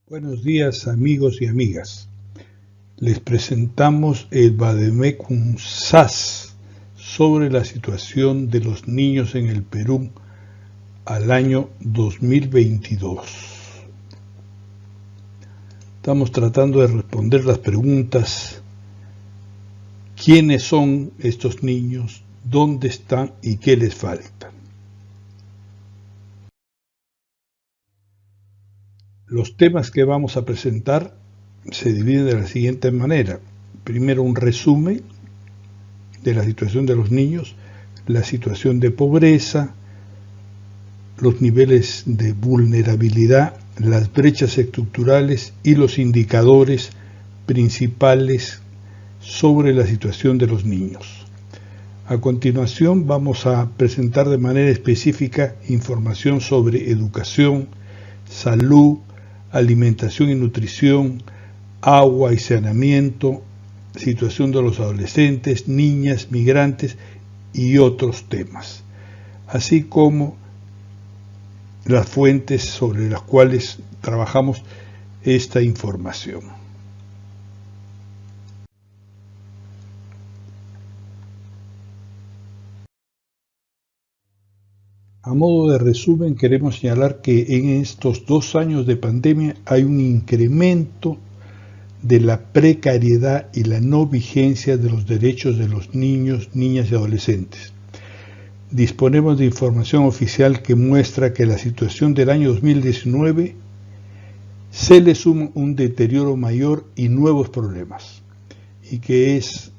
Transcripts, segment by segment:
Buenos días amigos y amigas. Les presentamos el Vademecum SAS sobre la situación de los niños en el Perú al año 2022. Estamos tratando de responder las preguntas: ¿quiénes son estos niños? ¿Dónde están y qué les falta? Los temas que vamos a presentar se dividen de la siguiente manera. Primero, un resumen de la situación de los niños, la situación de pobreza, los niveles de vulnerabilidad, las brechas estructurales y los indicadores principales sobre la situación de los niños. A continuación vamos a presentar de manera específica información sobre educación, salud, alimentación y nutrición, agua y saneamiento, situación de los adolescentes, niñas, migrantes y otros temas, así como las fuentes sobre las cuales trabajamos esta información. A modo de resumen, queremos señalar que en estos 2 años de pandemia hay un incremento de la precariedad y la no vigencia de los derechos de los niños, niñas y adolescentes. Disponemos de información oficial que muestra que a la situación del año 2019 se le suma un deterioro mayor y nuevos problemas, y que es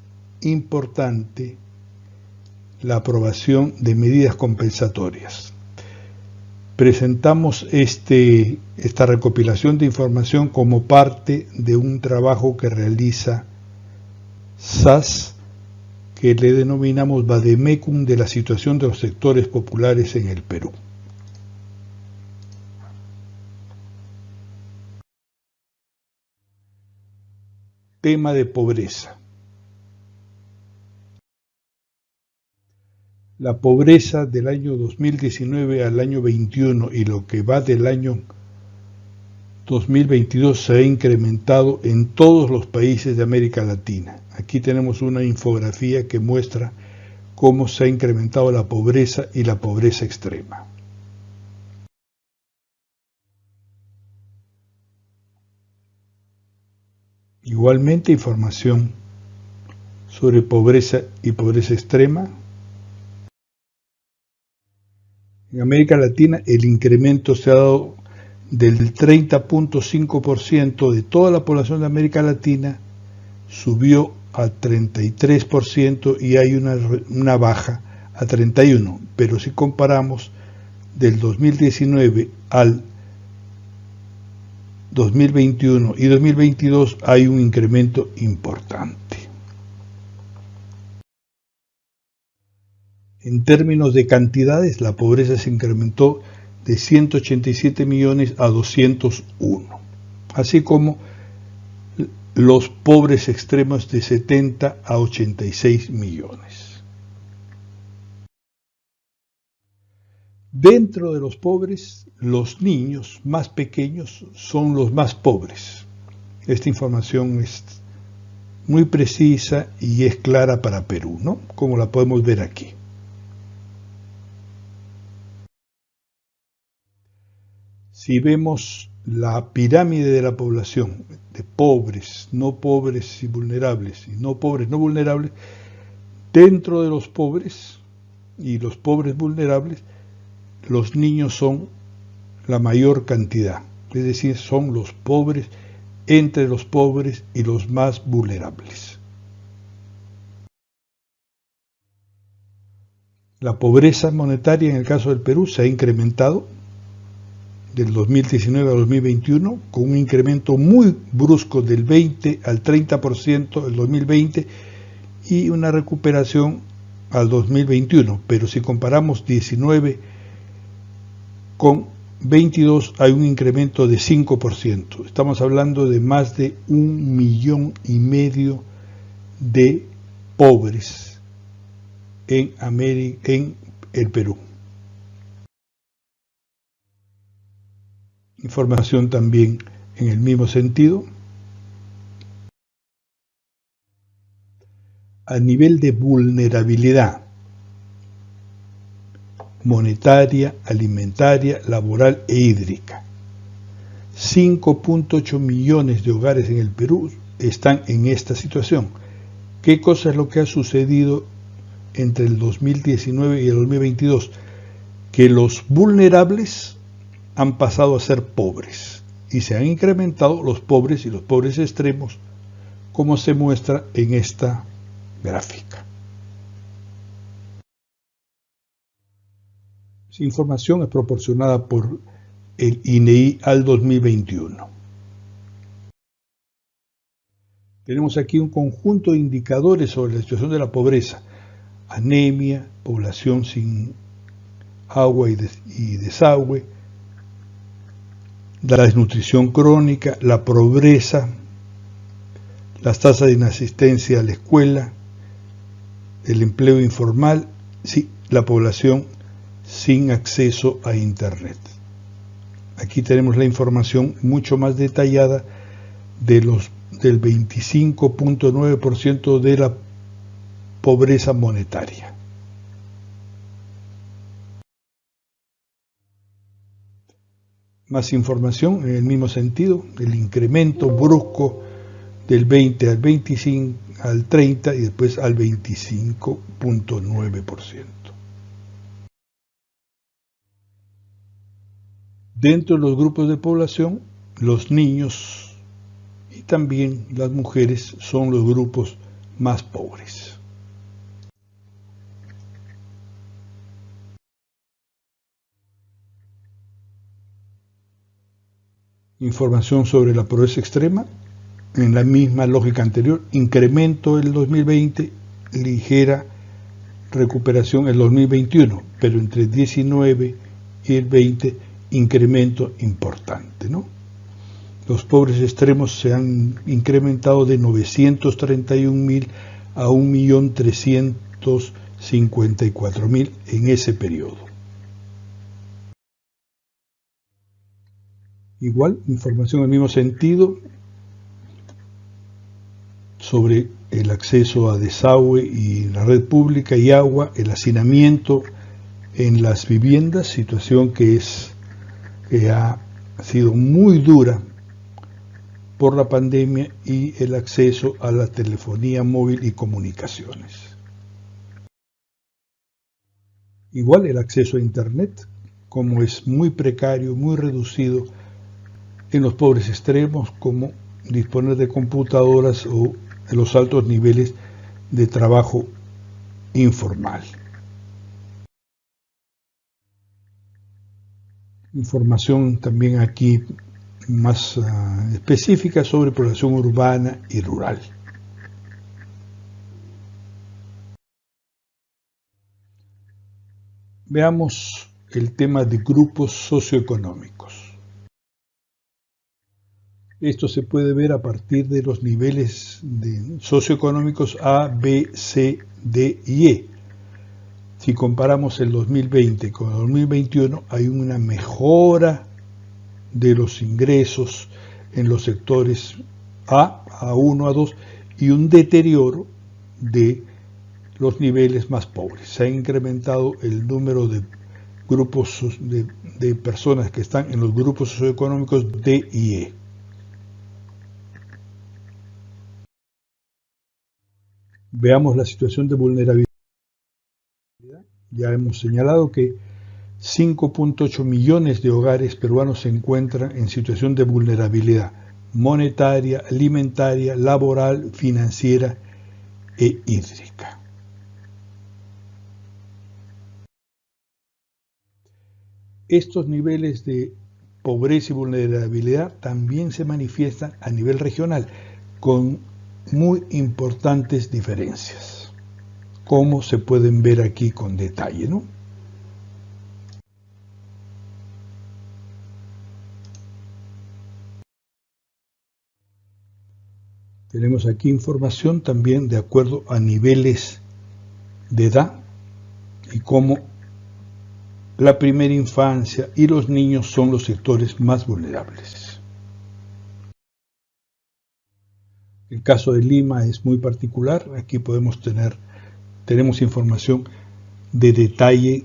importante la aprobación de medidas compensatorias. Presentamos esta recopilación de información como parte de un trabajo que realiza SAS, que le denominamos Vademecum, de la situación de los sectores populares en el Perú. Tema de pobreza. La pobreza del año 2019 al año 21 y lo que va del año 2022 se ha incrementado en todos los países de América Latina. Aquí tenemos una infografía que muestra cómo se ha incrementado la pobreza y la pobreza extrema. Igualmente, información sobre pobreza y pobreza extrema. En América Latina el incremento se ha dado del 30.5% de toda la población de América Latina, subió a 33% y hay una baja a 31%, pero si comparamos del 2019 al 2021 y 2022 hay un incremento importante. En términos de cantidades, la pobreza se incrementó de 187 millones a 201, así como los pobres extremos de 70 a 86 millones. Dentro de los pobres, los niños más pequeños son los más pobres. Esta información es muy precisa y es clara para Perú, ¿no? Como la podemos ver aquí. Si vemos la pirámide de la población, de pobres y vulnerables, y no pobres, no vulnerables, dentro de los pobres y los pobres vulnerables, los niños son la mayor cantidad, es decir, son los pobres entre los pobres y los más vulnerables. La pobreza monetaria en el caso del Perú se ha incrementado del 2019 a 2021, con un incremento muy brusco del 20 al 30% del 2020 y una recuperación al 2021, pero si comparamos 19 con 22 hay un incremento de 5%. Estamos hablando de más de 1,5 millones de pobres en el Perú. Información también En el mismo sentido, a nivel de vulnerabilidad monetaria, alimentaria, laboral e hídrica, 5.8 millones de hogares en el Perú están en esta situación. ¿Qué cosa es lo que ha sucedido entre el 2019 y el 2022? Que los vulnerables han pasado a ser pobres y se han incrementado los pobres y los pobres extremos, como se muestra en esta gráfica. Esta información es proporcionada por el INEI al 2021. Tenemos aquí un conjunto de indicadores sobre la situación de la pobreza: anemia, población sin agua y desagüe, la desnutrición crónica, la pobreza, las tasas de inasistencia a la escuela, el empleo informal, sí, la población sin acceso a Internet. Aquí tenemos la información mucho más detallada del 25.9% de la pobreza monetaria. Más información en el mismo sentido: el incremento brusco del 20 al 25 al 30 y después al 25.9%. Dentro de los grupos de población, los niños y también las mujeres son los grupos más pobres. Información sobre la pobreza extrema. En la misma lógica anterior, incremento el 2020, ligera recuperación el 2021, pero entre el 19 y el 20, incremento importante, ¿no? Los pobres extremos se han incrementado de 931.000 a 1.354.000 en ese periodo. Igual, información en el mismo sentido sobre el acceso a desagüe y la red pública y agua, el hacinamiento en las viviendas, situación que ha sido muy dura por la pandemia, y el acceso a la telefonía móvil y comunicaciones. Igual el acceso a Internet, como es muy precario, muy reducido en los pobres extremos, como disponer de computadoras o de los altos niveles de trabajo informal. Información también aquí más específica sobre población urbana y rural. Veamos el tema de grupos socioeconómicos. Esto se puede ver a partir de los niveles socioeconómicos A, B, C, D y E. Si comparamos el 2020 con el 2021, hay una mejora de los ingresos en los sectores A, A1, A2, y un deterioro de los niveles más pobres. Se ha incrementado el número de grupos de personas que están en los grupos socioeconómicos D y E. Veamos la situación de vulnerabilidad. Ya hemos señalado que 5.8 millones de hogares peruanos se encuentran en situación de vulnerabilidad monetaria, alimentaria, laboral, financiera e hídrica. Estos niveles de pobreza y vulnerabilidad también se manifiestan a nivel regional, con muy importantes diferencias, como se pueden ver aquí con detalle, ¿no? Tenemos aquí información también de acuerdo a niveles de edad y cómo la primera infancia y los niños son los sectores más vulnerables. El caso de Lima es muy particular. Aquí tenemos información de detalle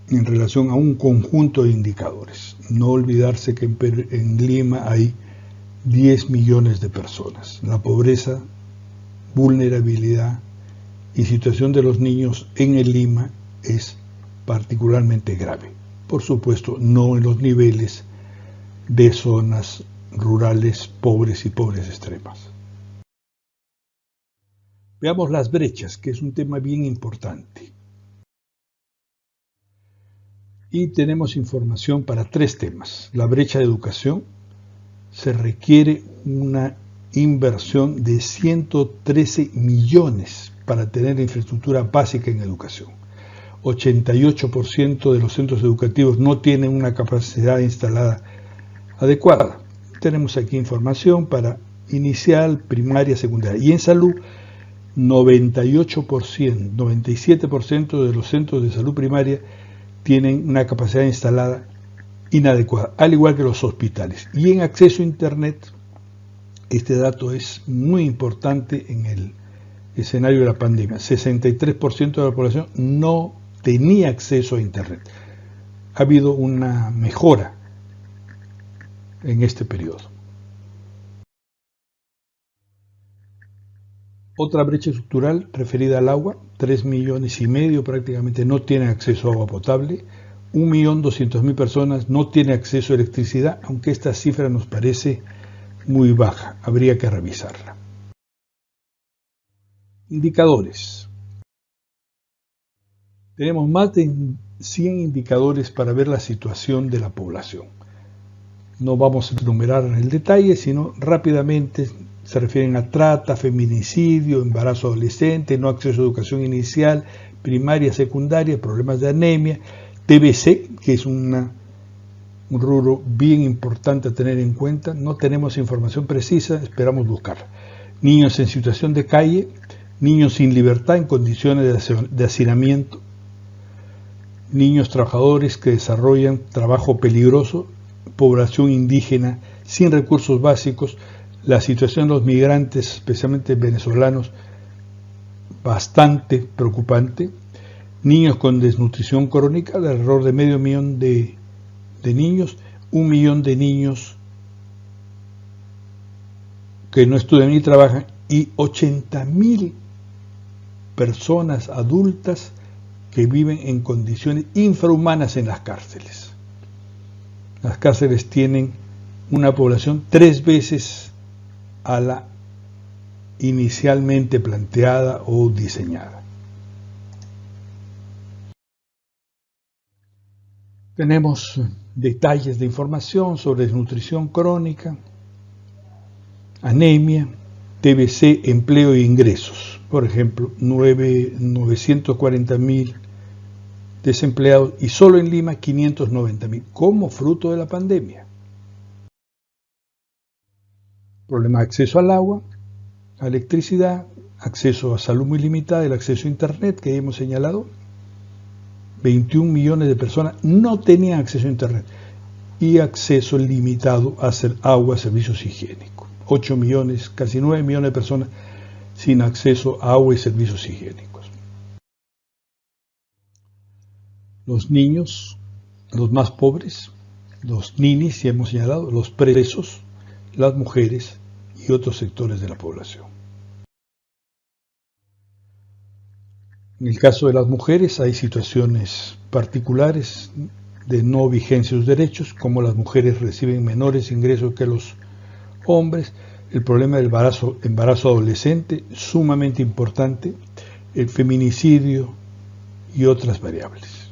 en relación a un conjunto de indicadores. No olvidarse que en Lima hay 10 millones de personas. La pobreza, vulnerabilidad y situación de los niños en el Lima es particularmente grave. Por supuesto, no en los niveles de zonas rurales pobres y pobres extremas. Veamos las brechas, que es un tema bien importante. Y tenemos información para 3 temas. La brecha de educación. Se requiere una inversión de 113 millones para tener infraestructura básica en educación. 88% de los centros educativos no tienen una capacidad instalada adecuada. Tenemos aquí información para inicial, primaria, secundaria. Y en salud, 97% de los centros de salud primaria tienen una capacidad instalada inadecuada, al igual que los hospitales. Y en acceso a Internet, este dato es muy importante en el escenario de la pandemia. 63% de la población no tenía acceso a Internet. Ha habido una mejora en este periodo. Otra brecha estructural referida al agua, 3,5 millones prácticamente no tienen acceso a agua potable, 1.200.000 personas no tienen acceso a electricidad, aunque esta cifra nos parece muy baja, habría que revisarla. Indicadores. Tenemos más de 100 indicadores para ver la situación de la población. No vamos a enumerar en el detalle, sino rápidamente se refieren a trata, feminicidio, embarazo adolescente, no acceso a educación inicial, primaria, secundaria, problemas de anemia, TBC, que es un rubro bien importante a tener en cuenta. No tenemos información precisa, esperamos buscarla. Niños en situación de calle, niños sin libertad en condiciones de hacinamiento, niños trabajadores que desarrollan trabajo peligroso, población indígena sin recursos básicos, la situación de los migrantes, especialmente venezolanos, bastante preocupante, niños con desnutrición crónica, alrededor de 500,000 de niños, 1 millón de niños que no estudian ni trabajan y 80,000 personas adultas que viven en condiciones infrahumanas en las cárceles. Las cárceles tienen una población 3 veces a la inicialmente planteada o diseñada. Tenemos detalles de información sobre desnutrición crónica, anemia, TBC, empleo e ingresos. Por ejemplo, 940,000 desempleados y solo en Lima 590,000, como fruto de la pandemia. Problema de acceso al agua, a electricidad, acceso a salud muy limitada, el acceso a Internet que hemos señalado. 21 millones de personas no tenían acceso a Internet y acceso limitado a agua, servicios higiénicos. 8 millones, casi 9 millones de personas sin acceso a agua y servicios higiénicos. Los niños, los más pobres, los ninis, ya hemos señalado, los presos, las mujeres y otros sectores de la población. En el caso de las mujeres hay situaciones particulares de no vigencia de sus derechos, como las mujeres reciben menores ingresos que los hombres, el problema del embarazo adolescente, sumamente importante, el feminicidio y otras variables.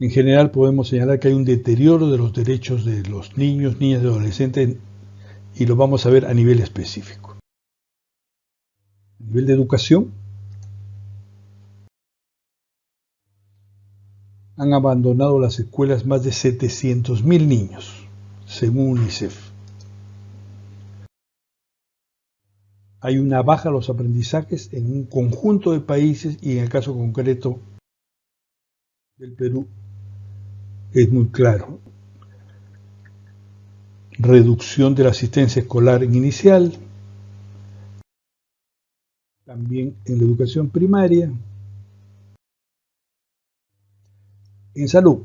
En general podemos señalar que hay un deterioro de los derechos de los niños, niñas y adolescentes, y lo vamos a ver a nivel específico. A nivel de educación, han abandonado las escuelas más de 700,000 niños, según UNICEF. Hay una baja en los aprendizajes en un conjunto de países y en el caso concreto del Perú es muy claro. reducción de la asistencia escolar en inicial, también en la educación primaria, en salud,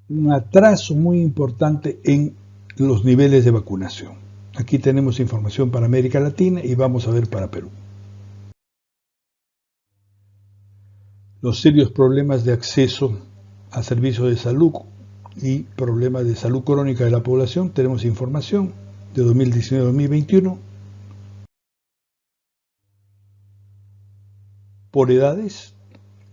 un atraso muy importante en los niveles de vacunación. Aquí tenemos información para América Latina y vamos a ver para Perú. Los serios problemas de acceso a servicios de salud y problemas de salud crónica de la población, tenemos información de 2019-2021. Por edades,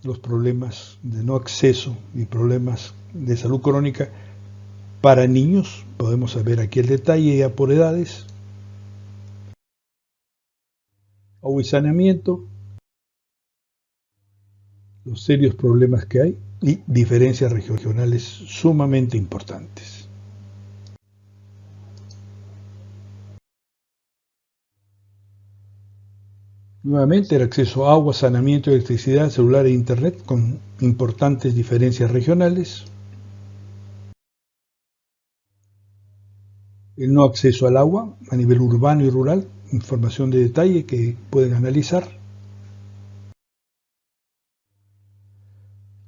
los problemas de no acceso y problemas de salud crónica para niños, podemos ver aquí el detalle ya por edades. Agua y saneamiento, los serios problemas que hay y diferencias regionales sumamente importantes. Nuevamente el acceso a agua, saneamiento, electricidad, celular e internet con importantes diferencias regionales. El no acceso al agua a nivel urbano y rural, información de detalle que pueden analizar.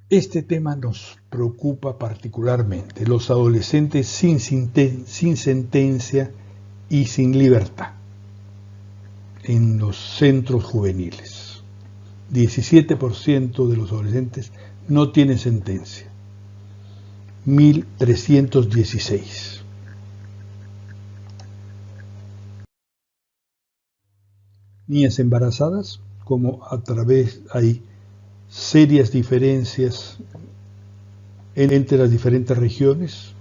Este tema nos preocupa particularmente, los adolescentes sin sentencia y sin libertad en los centros juveniles. 17% de los adolescentes no tienen sentencia, 1.316. Niñas embarazadas, como a través hay serias diferencias entre las diferentes regiones,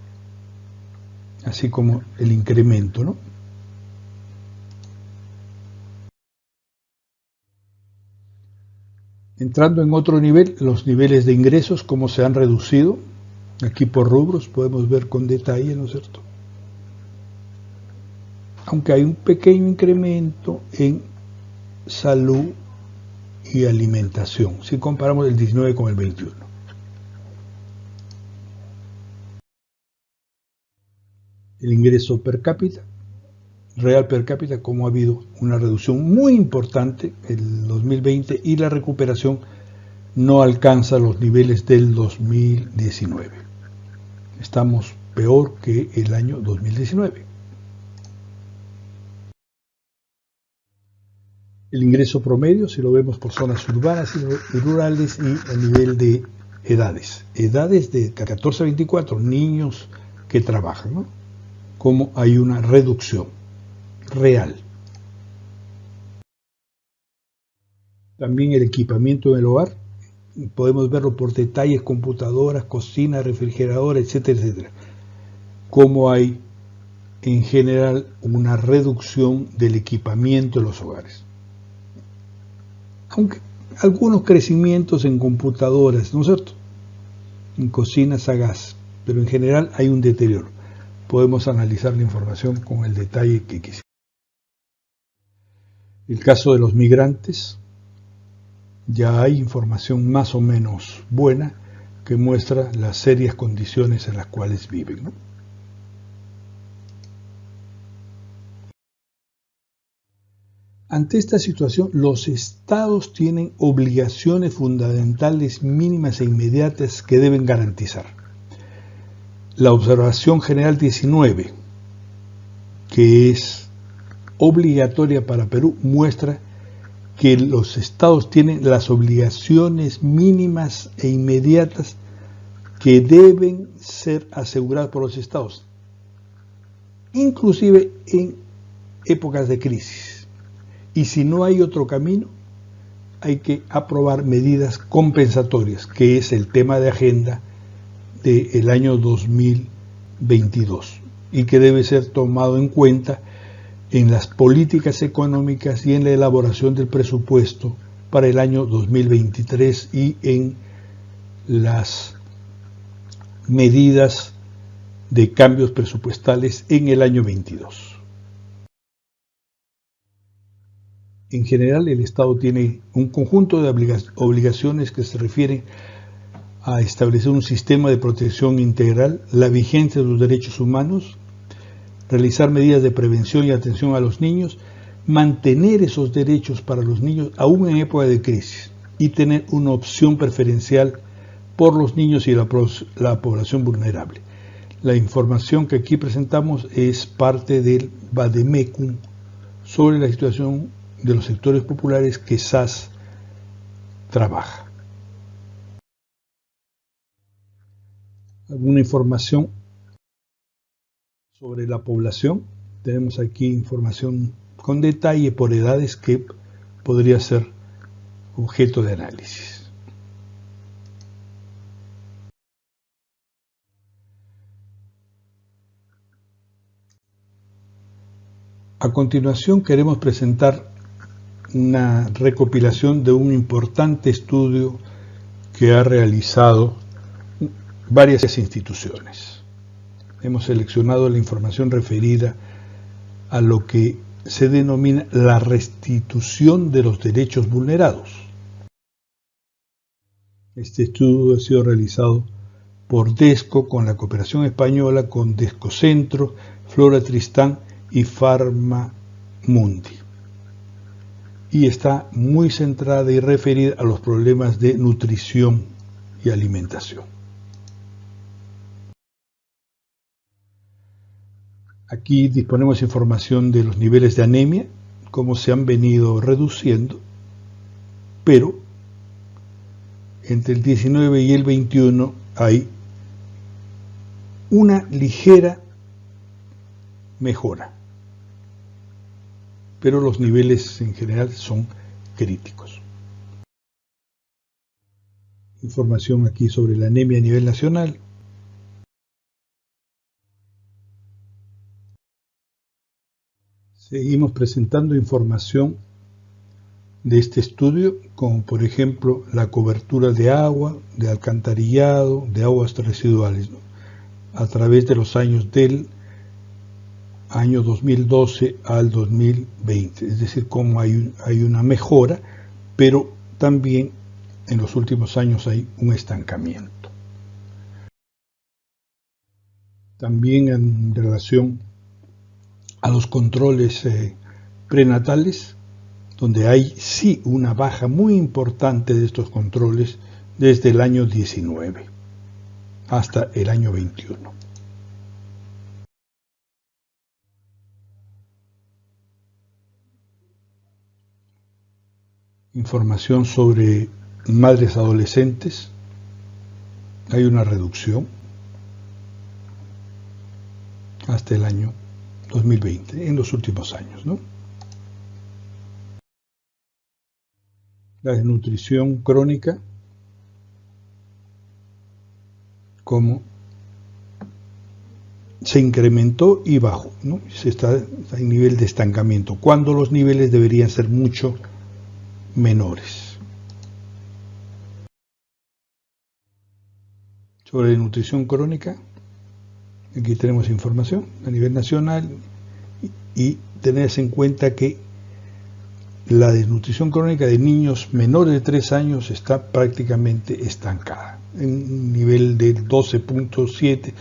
así como el incremento, ¿no? Entrando en otro nivel, los niveles de ingresos, cómo se han reducido, aquí por rubros podemos ver con detalle, ¿no es cierto? Aunque hay un pequeño incremento en salud y alimentación, si comparamos el 19 con el 21. El ingreso per cápita, real per cápita, como ha habido una reducción muy importante en el 2020 y la recuperación no alcanza los niveles del 2019. Estamos peor que el año 2019. El ingreso promedio, si lo vemos por zonas urbanas y rurales y a nivel de edades. Edades de 14 a 24, niños que trabajan, ¿no? Como hay una reducción real. También el equipamiento en el hogar, podemos verlo por detalles, computadoras, cocina, refrigeradora, etcétera, etcétera. Como hay en general una reducción del equipamiento en los hogares. Aunque algunos crecimientos en computadoras, ¿no es cierto? En cocinas a gas, pero en general hay un deterioro. Podemos analizar la información con el detalle que quisiera. El caso de los migrantes, ya hay información más o menos buena que muestra las serias condiciones en las cuales viven, ¿no? Ante esta situación, los estados tienen obligaciones fundamentales mínimas e inmediatas que deben garantizar. La observación general 19, que es obligatoria para Perú, muestra que los estados tienen las obligaciones mínimas e inmediatas que deben ser aseguradas por los estados, inclusive en épocas de crisis. Y si no hay otro camino, hay que aprobar medidas compensatorias, que es el tema de agenda del año 2022 y que debe ser tomado en cuenta en las políticas económicas y en la elaboración del presupuesto para el año 2023 y en las medidas de cambios presupuestales en el año 22. En general, el Estado tiene un conjunto de obligaciones que se refieren a establecer un sistema de protección integral, la vigencia de los derechos humanos, realizar medidas de prevención y atención a los niños, mantener esos derechos para los niños aún en época de crisis y tener una opción preferencial por los niños y la población vulnerable. La información que aquí presentamos es parte del Vademecum sobre la situación de los sectores populares que SAS trabaja. Alguna información sobre la población. Tenemos aquí información con detalle por edades que podría ser objeto de análisis. A continuación queremos presentar una recopilación de un importante estudio que ha realizado varias instituciones. Hemos seleccionado la información referida a lo que se denomina la restitución de los derechos vulnerados. Este estudio ha sido realizado por DESCO con la cooperación española con Descocentro, Flora Tristán y Pharma Mundi. Y está muy centrada y referida a los problemas de nutrición y alimentación. Aquí disponemos información de los niveles de anemia, cómo se han venido reduciendo, pero entre el 19 y el 21 hay una ligera mejora, pero los niveles en general son críticos. Información aquí sobre la anemia a nivel nacional. Seguimos presentando información de este estudio, como por ejemplo la cobertura de agua, de alcantarillado, de aguas residuales, ¿no?, a través de los años del año 2012 al 2020, es decir, cómo hay una mejora, pero también en los últimos años hay un estancamiento. También en relación a los controles prenatales, donde hay sí una baja muy importante de estos controles desde el año 19 hasta el año 21. Información sobre madres adolescentes, hay una reducción hasta el año 2020, en los últimos años, ¿no? La desnutrición crónica, como se incrementó y bajó, ¿no? Se está en nivel de estancamiento, cuando los niveles deberían ser mucho menores. Sobre nutrición crónica, aquí tenemos información a nivel nacional y tenerse en cuenta que la desnutrición crónica de niños menores de 3 años está prácticamente estancada, en un nivel de 12.7,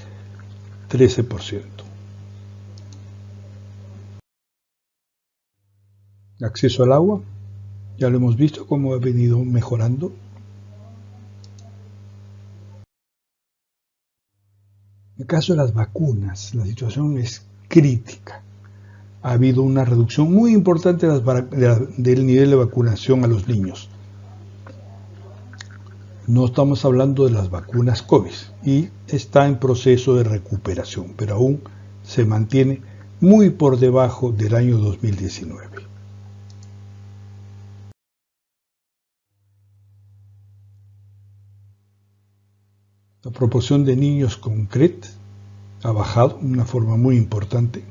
13%. Acceso al agua, ya lo hemos visto cómo ha venido mejorando. En el caso de las vacunas, la situación es crítica. Ha habido una reducción muy importante del nivel de vacunación a los niños. No estamos hablando de las vacunas COVID y está en proceso de recuperación, pero aún se mantiene muy por debajo del año 2019. La proporción de niños con CRET ha bajado de una forma muy importante.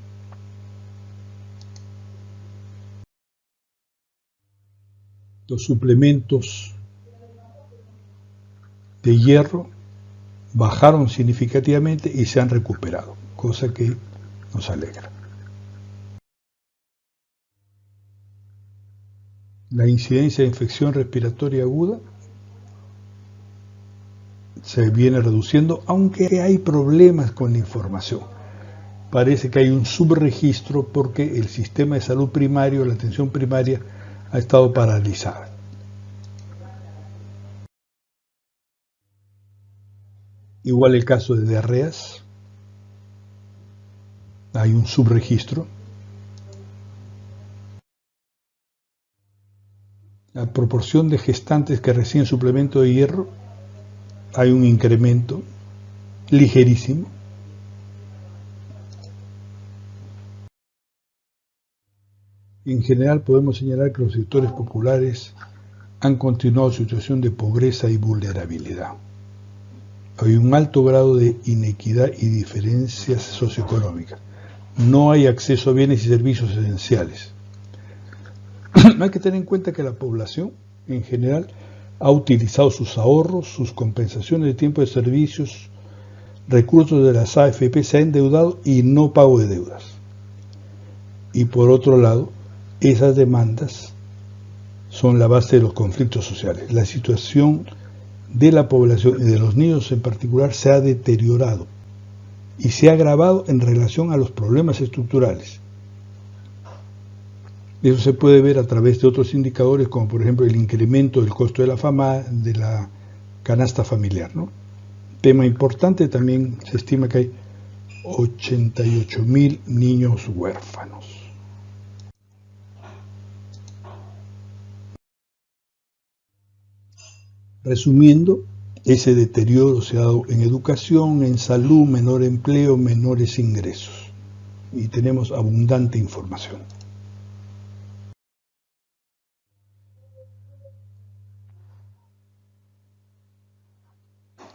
Los suplementos de hierro bajaron significativamente y se han recuperado, cosa que nos alegra. La incidencia de infección respiratoria aguda se viene reduciendo, aunque hay problemas con la información. Parece que hay un subregistro porque el sistema de salud primario, la atención primaria, ha estado paralizada. Igual el caso de diarreas, hay un subregistro. La proporción de gestantes que reciben suplemento de hierro, hay un incremento ligerísimo. En general podemos señalar que los sectores populares han continuado su situación de pobreza y vulnerabilidad. Hay un alto grado de inequidad y diferencias socioeconómicas. No hay acceso a bienes y servicios esenciales. Hay que tener en cuenta que la población en general ha utilizado sus ahorros, sus compensaciones de tiempo de servicios, recursos de las AFP, se ha endeudado y no pago de deudas. Y por otro lado, esas demandas son la base de los conflictos sociales. La situación de la población y de los niños en particular se ha deteriorado y se ha agravado en relación a los problemas estructurales. Eso se puede ver a través de otros indicadores, como por ejemplo el incremento del costo de la canasta familiar, ¿no? Tema importante, también se estima que hay 88.000 niños huérfanos. Resumiendo, ese deterioro se ha dado en educación, en salud, menor empleo, menores ingresos. Y tenemos abundante información.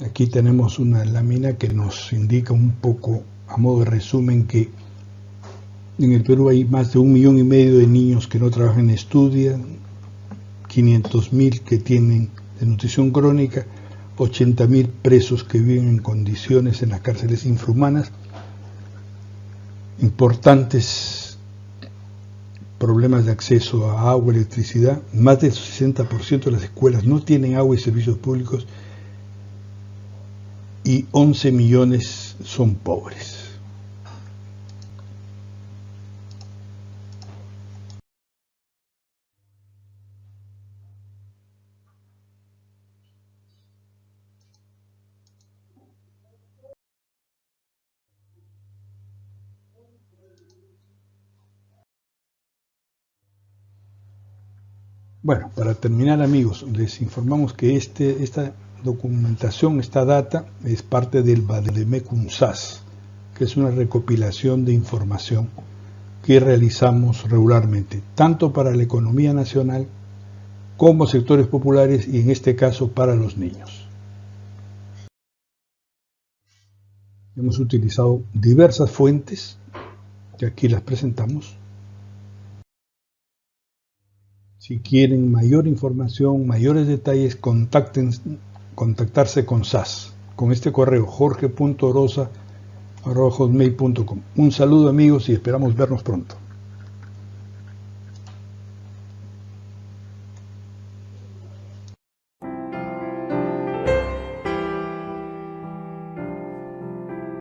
Aquí tenemos una lámina que nos indica un poco, a modo de resumen, que en el Perú hay más de 1,5 millones de niños que no trabajan ni estudian, 500.000 que tienen desnutrición crónica, 80.000 presos que viven en condiciones en las cárceles infrahumanas, importantes problemas de acceso a agua, electricidad, más del 60% de las escuelas no tienen agua y servicios públicos, y 11 millones son pobres. Bueno, para terminar, amigos, les informamos que esta documentación, esta data, es parte del Bademecum-SAS, que es una recopilación de información que realizamos regularmente, tanto para la economía nacional como sectores populares y en este caso para los niños. Hemos utilizado diversas fuentes, que aquí las presentamos. Si quieren mayor información, mayores detalles, contactarse con SAS, con este correo jorge.oroza@hotmail.com. Un saludo, amigos, y esperamos vernos pronto.